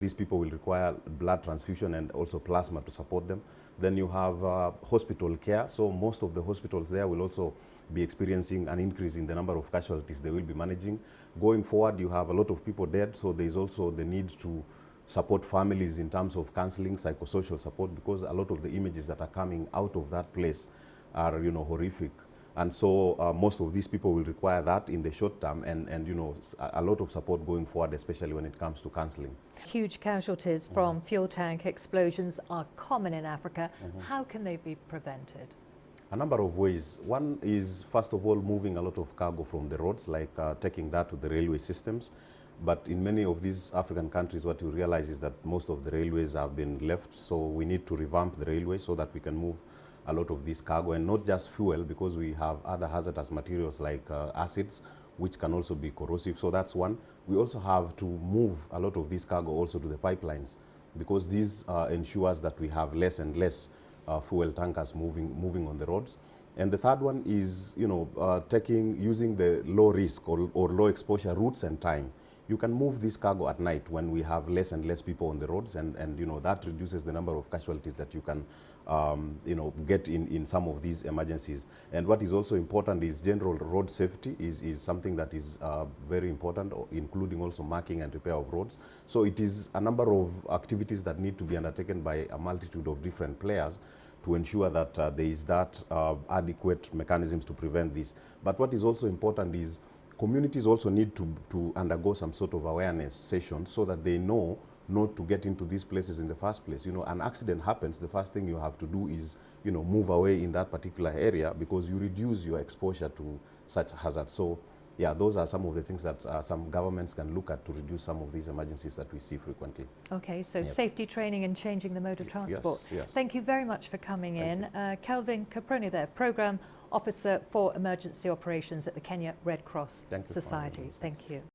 These people will require blood transfusion and also plasma to support them. Then you have hospital care. So most of the hospitals there will also be experiencing an increase in the number of casualties they will be managing. Going forward, you have a lot of people dead, so there is also the need to support families in terms of counseling, psychosocial support, because a lot of the images that are coming out of that place are, horrific. And so most of these people will require that in the short term, and a lot of support going forward, especially when it comes to counseling. Huge casualties from fuel tank explosions are common in Africa. How can they be prevented? A number of ways. One is, first of all, moving a lot of cargo from the roads, like taking that to the railway systems. But in many of these African countries, what you realize is that most of the railways have been left, so we need to revamp the railway so that we can move a lot of this cargo, and not just fuel, because we have other hazardous materials like acids, which can also be corrosive. So that's one. We also have to move a lot of this cargo also to the pipelines, because this ensures that we have less and less fuel tankers moving on the roads. And the third one is, using the low risk or low exposure routes and time. You can move this cargo at night when we have less and less people on the roads, and that reduces the number of casualties that you can get in some of these emergencies. And what is also important is general road safety is something that is very important, including also marking and repair of roads. So it is a number of activities that need to be undertaken by a multitude of different players to ensure that there is that adequate mechanisms to prevent this. But what is also important is communities also need to undergo some sort of awareness session so that they know not to get into these places in the first place. An accident happens, the first thing you have to do is, move away in that particular area, because you reduce your exposure to such hazards. So, yeah, those are some of the things that some governments can look at to reduce some of these emergencies that we see frequently. Okay, so safety training and changing the mode of transport. Yes. Thank you very much for coming in. Kelvin Kiprono there, Programme Officer for Emergency Operations at the Kenya Red Cross Society. Thank you.